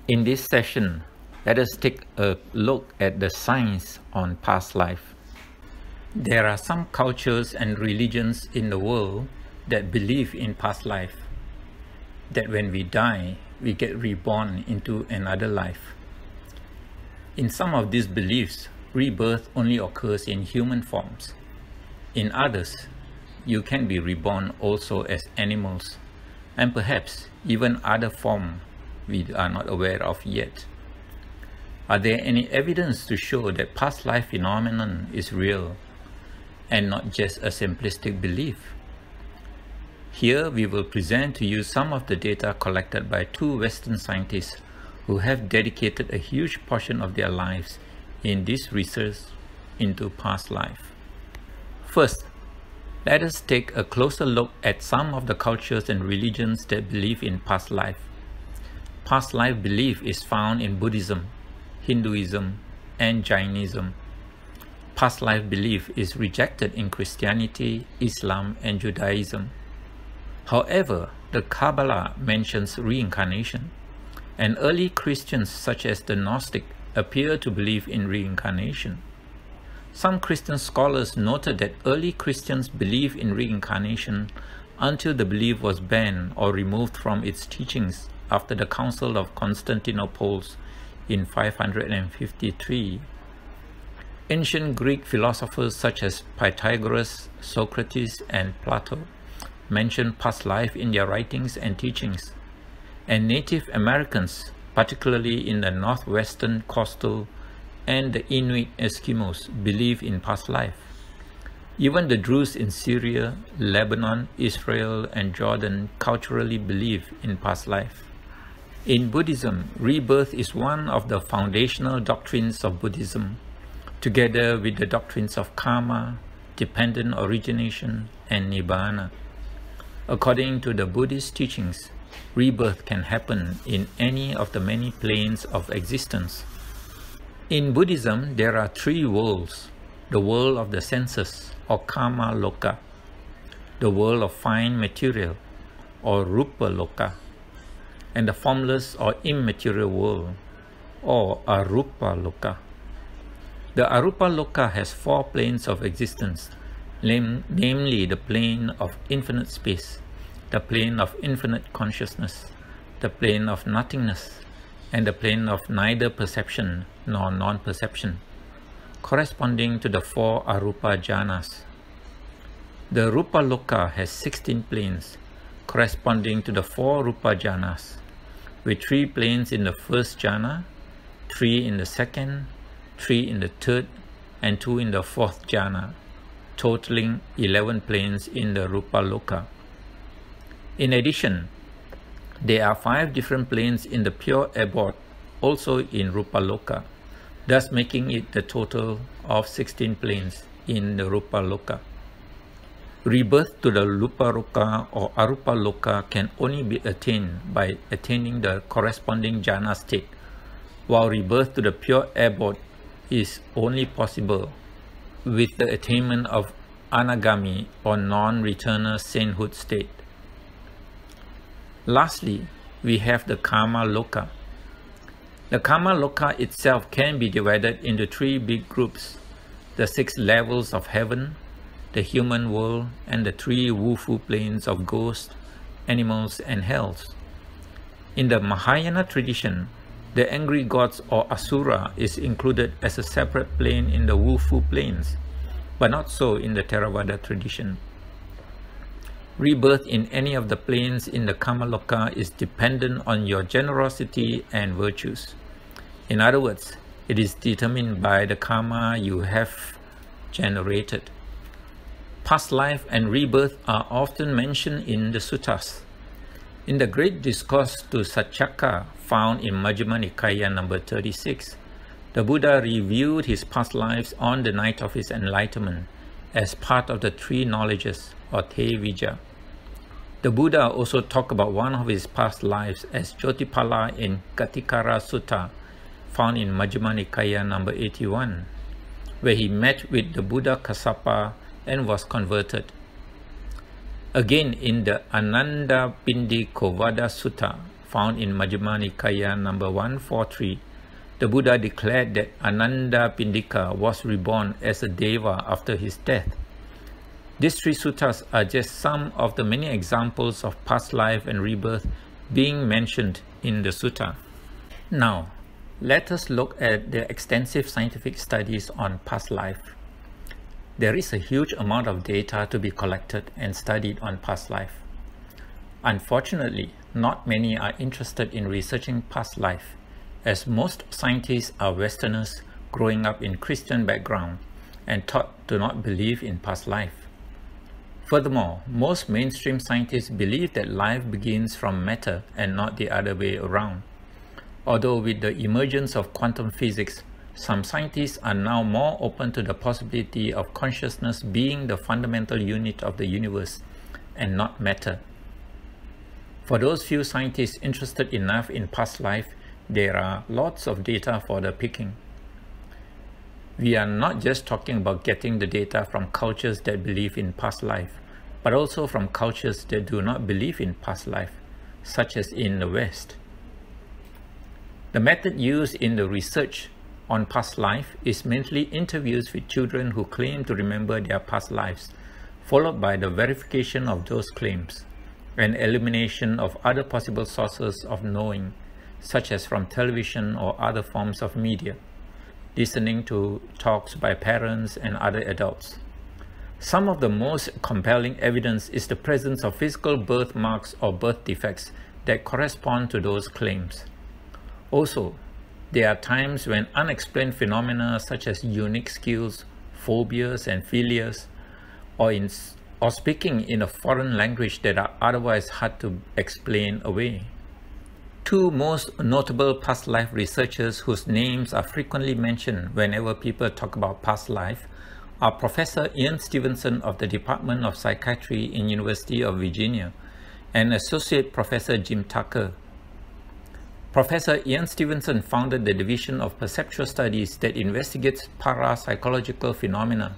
In this session, let us take a look at the science on past life. There are some cultures and religions in the world that believe in past life, that when we die, we get reborn into another life. In some of these beliefs, rebirth only occurs in human forms. In others, you can be reborn also as animals, and perhaps even other forms we are not aware of yet. Are there any evidence to show that past life phenomenon is real and not just a simplistic belief? Here we will present to you some of the data collected by two Western scientists who have dedicated a huge portion of their lives in this research into past life. First, let us take a closer look at some of the cultures and religions that believe in past life. Past life belief is found in Buddhism, Hinduism, and Jainism. Past life belief is rejected in Christianity, Islam, and Judaism. However, the Kabbalah mentions reincarnation, and early Christians such as the Gnostic appear to believe in reincarnation. Some Christian scholars noted that early Christians believed in reincarnation until the belief was banned or removed from its teachings after the Council of Constantinople in 553. Ancient Greek philosophers such as Pythagoras, Socrates, and Plato mentioned past life in their writings and teachings, and Native Americans, particularly in the northwestern coastal and the Inuit Eskimos, believe in past life. Even the Druze in Syria, Lebanon, Israel, and Jordan culturally believe in past life. In Buddhism, rebirth is one of the foundational doctrines of Buddhism, together with the doctrines of karma, dependent origination, and nibbana. According to the Buddhist teachings, rebirth can happen in any of the many planes of existence. In Buddhism, there are three worlds: the world of the senses, or kama loka, the world of fine material, or rupa loka, and the formless or immaterial world, or arupa loka. The arupa loka has four planes of existence, namely the plane of infinite space, the plane of infinite consciousness, the plane of nothingness, and the plane of neither perception nor non-perception, corresponding to the four arupa jhanas. The rupa loka has 16 planes, corresponding to the four rupa jhanas, with 3 planes in the first jhana, 3 in the second, 3 in the third, and 2 in the fourth jhana, totaling 11 planes in the rupa loka. In addition, there are 5 different planes in the pure abode, also in rupa loka, thus making it the total of 16 planes in the rupa loka. Rebirth to the rupa loka or arupa loka can only be attained by attaining the corresponding jhana state, while rebirth to the pure abode is only possible with the attainment of anagami or non-returner sainthood state. Lastly, we have the karma loka. The karma loka itself can be divided into 3 big groups: the 6 levels of heaven, the human world, and the 3 wufu planes of ghosts, animals, and hells. In the Mahayana tradition, the angry gods or asura is included as a separate plane in the wufu planes, but not so in the Theravada tradition. Rebirth in any of the planes in the karma loka is dependent on your generosity and virtues. In other words, it is determined by the karma you have generated. Past life and rebirth are often mentioned in the suttas. In the Great Discourse to Saccaka, found in Majjhima Nikaya number 36, the Buddha reviewed his past lives on the night of his enlightenment as part of the 3 knowledges, or Tevijja. The Buddha also talked about one of his past lives as Jotipala in Katikara Sutta, found in Majjhima Nikaya number 81, where he met with the Buddha Kassapa and was converted. Again, in the Ananda Pindi Kovada Sutta, found in Majjhima Nikaya number 143, the Buddha declared that Anandapindika was reborn as a deva after his death. These 3 suttas are just some of the many examples of past life and rebirth being mentioned in the sutta. Now, let us look at the extensive scientific studies on past life. There is a huge amount of data to be collected and studied on past life. Unfortunately, not many are interested in researching past life, as most scientists are Westerners growing up in Christian background and taught to not believe in past life. Furthermore, most mainstream scientists believe that life begins from matter and not the other way around. Although with the emergence of quantum physics, some scientists are now more open to the possibility of consciousness being the fundamental unit of the universe and not matter. For those few scientists interested enough in past life, there are lots of data for the picking. We are not just talking about getting the data from cultures that believe in past life, but also from cultures that do not believe in past life, such as in the West. The method used in the research on past life is mainly interviews with children who claim to remember their past lives, followed by the verification of those claims, and elimination of other possible sources of knowing, such as from television or other forms of media, listening to talks by parents and other adults. Some of the most compelling evidence is the presence of physical birthmarks or birth defects that correspond to those claims. Also, there are times when unexplained phenomena such as unique skills, phobias and philias, or speaking in a foreign language that are otherwise hard to explain away. 2 most notable past life researchers whose names are frequently mentioned whenever people talk about past life are Professor Ian Stevenson of the Department of Psychiatry in University of Virginia and Associate Professor Jim Tucker. Professor Ian Stevenson founded the Division of Perceptual Studies that investigates parapsychological phenomena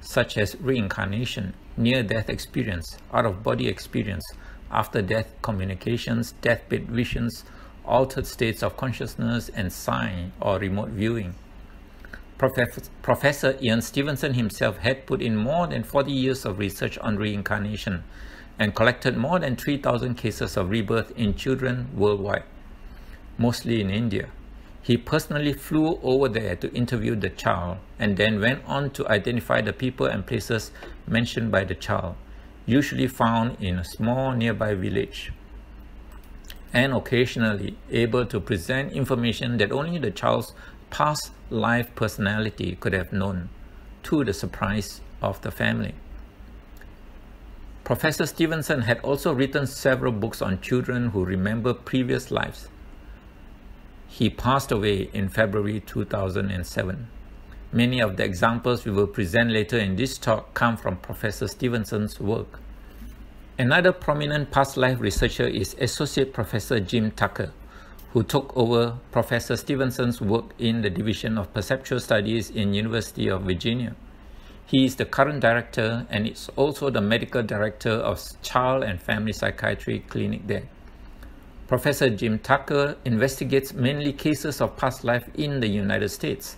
such as reincarnation, near-death experience, out-of-body experience, after-death communications, deathbed visions, altered states of consciousness, and psi or remote viewing. Professor Ian Stevenson himself had put in more than 40 years of research on reincarnation and collected more than 3,000 cases of rebirth in children worldwide, mostly in India. He personally flew over there to interview the child and then went on to identify the people and places mentioned by the child, usually found in a small nearby village, and occasionally able to present information that only the child's past life personality could have known, to the surprise of the family. Professor Stevenson had also written several books on children who remember previous lives. He passed away in February 2007. Many of the examples we will present later in this talk come from Professor Stevenson's work. Another prominent past life researcher is Associate Professor Jim Tucker, who took over Professor Stevenson's work in the Division of Perceptual Studies in University of Virginia. He is the current director and is also the medical director of Child and Family Psychiatry Clinic there. Professor Jim Tucker investigates mainly cases of past life in the United States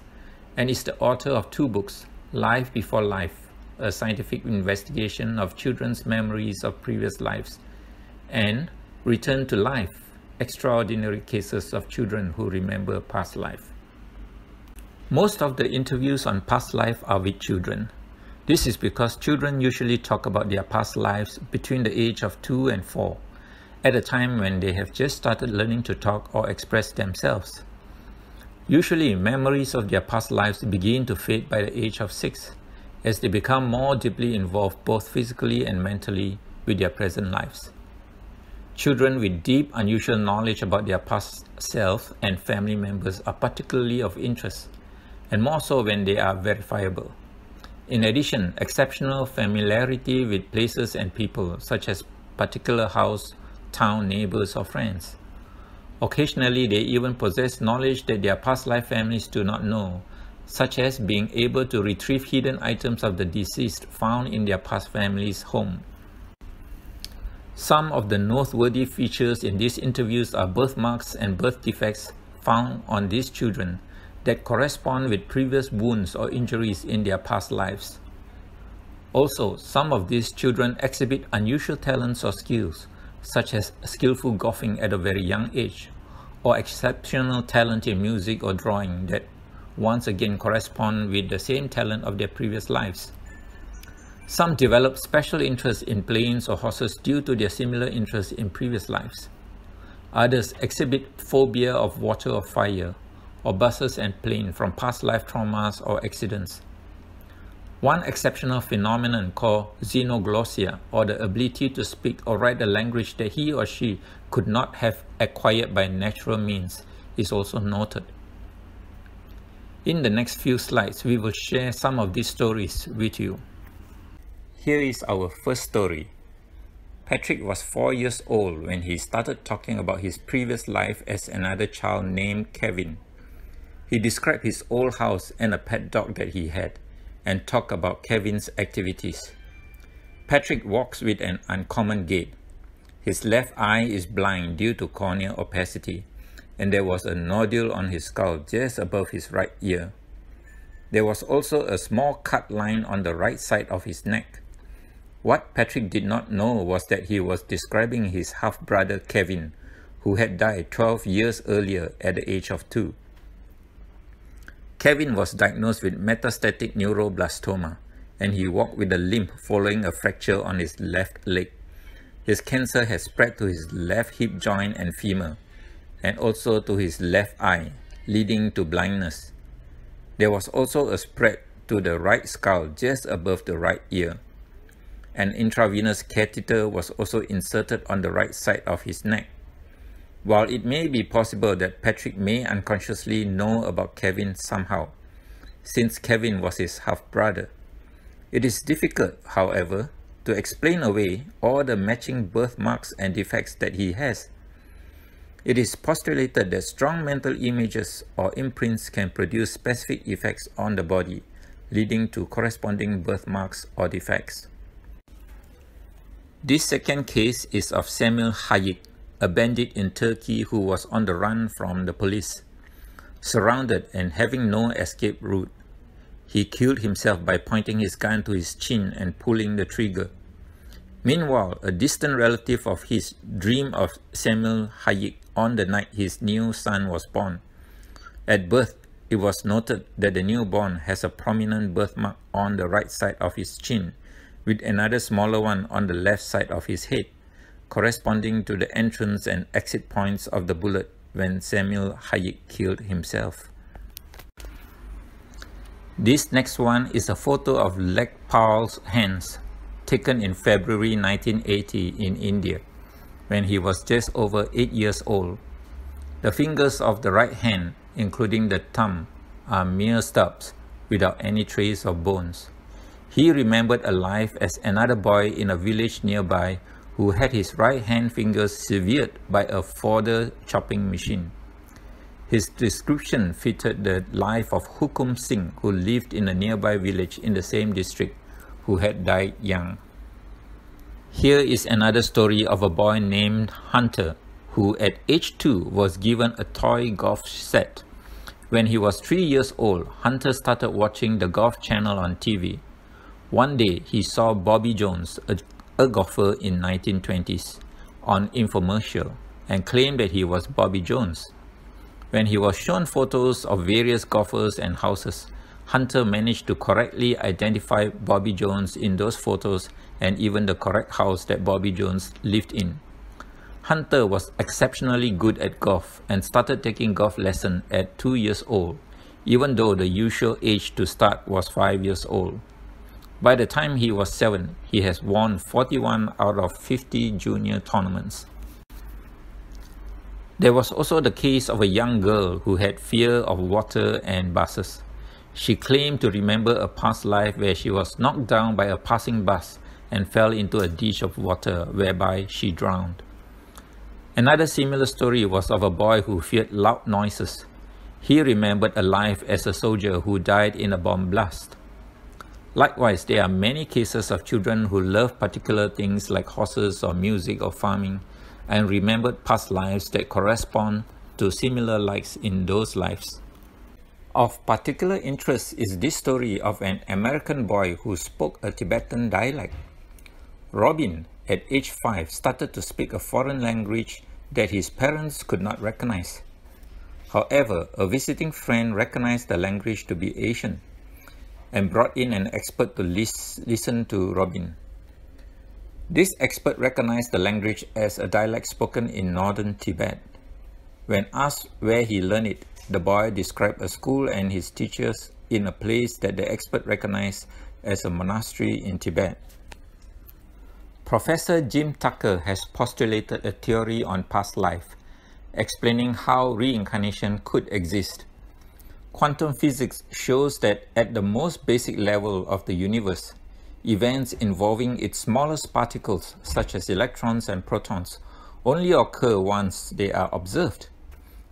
and is the author of 2 books, Life Before Life, a scientific investigation of children's memories of previous lives, and Return to Life, extraordinary cases of children who remember past life. Most of the interviews on past life are with children. This is because children usually talk about their past lives between the age of 2 and 4, at a time when they have just started learning to talk or express themselves. Usually, memories of their past lives begin to fade by the age of 6, as they become more deeply involved both physically and mentally with their present lives. Children with deep, unusual knowledge about their past self and family members are particularly of interest, and more so when they are verifiable. In addition, exceptional familiarity with places and people, such as particular house, town, neighbors, or friends. Occasionally, they even possess knowledge that their past life families do not know, such as being able to retrieve hidden items of the deceased found in their past family's home. Some of the noteworthy features in these interviews are birthmarks and birth defects found on these children that correspond with previous wounds or injuries in their past lives. Also, some of these children exhibit unusual talents or skills, such as skillful golfing at a very young age, or exceptional talent in music or drawing that once again correspond with the same talent of their previous lives. Some develop special interest in planes or horses due to their similar interest in previous lives. Others exhibit phobia of water or fire, or buses and planes from past life traumas or accidents. One exceptional phenomenon called xenoglossia, or the ability to speak or write a language that he or she could not have acquired by natural means, is also noted. In the next few slides, we will share some of these stories with you. Here is our first story. Patrick was 4 years old when he started talking about his previous life as another child named Kevin. He described his old house and a pet dog that he had, and talked about Kevin's activities. Patrick walks with an uncommon gait. His left eye is blind due to corneal opacity, and there was a nodule on his skull just above his right ear. There was also a small cut line on the right side of his neck. What Patrick did not know was that he was describing his half-brother Kevin, who had died 12 years earlier at the age of 2. Kevin was diagnosed with metastatic neuroblastoma, and he walked with a limp following a fracture on his left leg. His cancer had spread to his left hip joint and femur, and also to his left eye, leading to blindness. There was also a spread to the right skull just above the right ear. An intravenous catheter was also inserted on the right side of his neck. While it may be possible that Patrick may unconsciously know about Kevin somehow, since Kevin was his half-brother, it is difficult, however, to explain away all the matching birthmarks and defects that he has. It is postulated that strong mental images or imprints can produce specific effects on the body, leading to corresponding birthmarks or defects. This second case is of Samuel Hayik, a bandit in Turkey who was on the run from the police. Surrounded and having no escape route, he killed himself by pointing his gun to his chin and pulling the trigger. Meanwhile, a distant relative of his dreamed of Samuel Hayik on the night his new son was born. At birth, it was noted that the newborn has a prominent birthmark on the right side of his chin, with another smaller one on the left side of his head, corresponding to the entrance and exit points of the bullet when Samuel Hayik killed himself. This next one is a photo of leg Powell's hands, taken in February 1980 in India, when he was just over 8 years old. The fingers of the right hand, including the thumb, are mere stubs, without any trace of bones. He remembered a life as another boy in a village nearby who had his right hand fingers severed by a fodder chopping machine. His description fitted the life of Hukum Singh, who lived in a nearby village in the same district, who had died young. Here is another story of a boy named Hunter, who at age 2 was given a toy golf set. When he was 3 years old, Hunter started watching the Golf Channel on TV. One day, he saw Bobby Jones, a golfer in 1920s, on infomercial, and claimed that he was Bobby Jones. When he was shown photos of various golfers and houses, Hunter managed to correctly identify Bobby Jones in those photos and even the correct house that Bobby Jones lived in. Hunter was exceptionally good at golf and started taking golf lessons at 2 years old, even though the usual age to start was 5 years old. By the time he was 7, he has won 41 out of 50 junior tournaments. There was also the case of a young girl who had fear of water and buses. She claimed to remember a past life where she was knocked down by a passing bus and fell into a ditch of water, whereby she drowned. Another similar story was of a boy who feared loud noises. He remembered a life as a soldier who died in a bomb blast. Likewise, there are many cases of children who love particular things like horses or music or farming and remembered past lives that correspond to similar likes in those lives. Of particular interest is this story of an American boy who spoke a Tibetan dialect. Robin, at age 5, started to speak a foreign language that his parents could not recognize. However, a visiting friend recognized the language to be Asian and brought in an expert to listen to Robin. This expert recognized the language as a dialect spoken in northern Tibet. When asked where he learned it, the boy described a school and his teachers in a place that the expert recognized as a monastery in Tibet. Professor Jim Tucker has postulated a theory on past life, explaining how reincarnation could exist. Quantum physics shows that at the most basic level of the universe, events involving its smallest particles, such as electrons and protons, only occur once they are observed.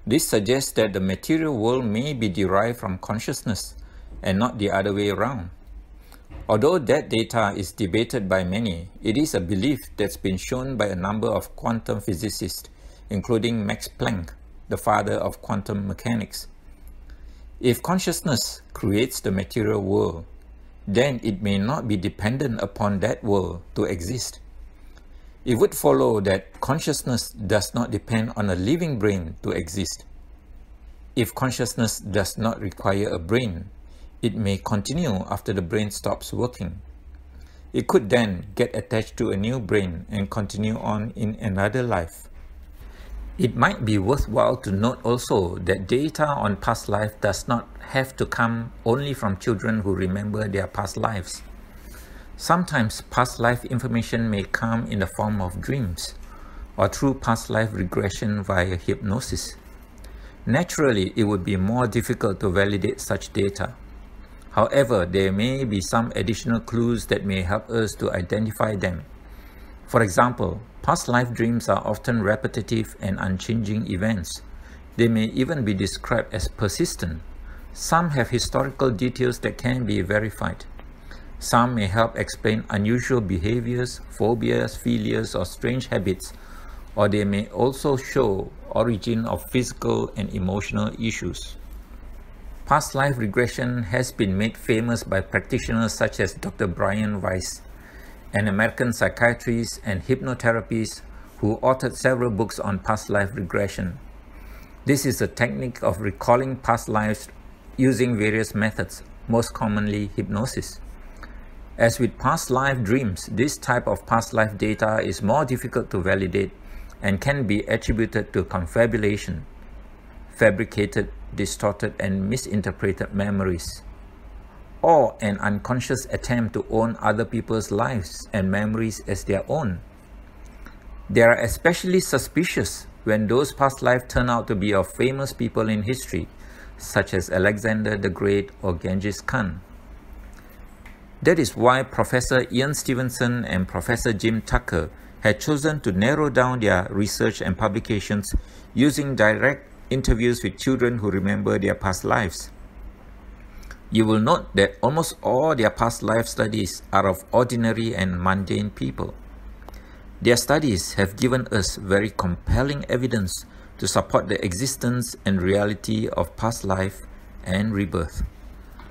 This suggests that the material world may be derived from consciousness and not the other way around. Although that data is debated by many, it is a belief that's been shown by a number of quantum physicists, including Max Planck, the father of quantum mechanics. If consciousness creates the material world, then it may not be dependent upon that world to exist. It would follow that consciousness does not depend on a living brain to exist. If consciousness does not require a brain, it may continue after the brain stops working. It could then get attached to a new brain and continue on in another life. It might be worthwhile to note also that data on past life does not have to come only from children who remember their past lives. Sometimes past life information may come in the form of dreams or through past life regression via hypnosis. Naturally, it would be more difficult to validate such data. However, there may be some additional clues that may help us to identify them. For example, past life dreams are often repetitive and unchanging events. They may even be described as persistent. Some have historical details that can be verified. Some may help explain unusual behaviors, phobias, philias, or strange habits, or they may also show origin of physical and emotional issues. Past life regression has been made famous by practitioners such as Dr. Brian Weiss, an American psychiatrist and hypnotherapist who authored several books on past life regression. This is a technique of recalling past lives using various methods, most commonly hypnosis. As with past life dreams, this type of past life data is more difficult to validate and can be attributed to confabulation, fabricated, distorted, and misinterpreted memories, or an unconscious attempt to own other people's lives and memories as their own. They are especially suspicious when those past lives turn out to be of famous people in history, such as Alexander the Great or Genghis Khan. That is why Professor Ian Stevenson and Professor Jim Tucker had chosen to narrow down their research and publications using direct interviews with children who remember their past lives. You will note that almost all their past life studies are of ordinary and mundane people. Their studies have given us very compelling evidence to support the existence and reality of past life and rebirth.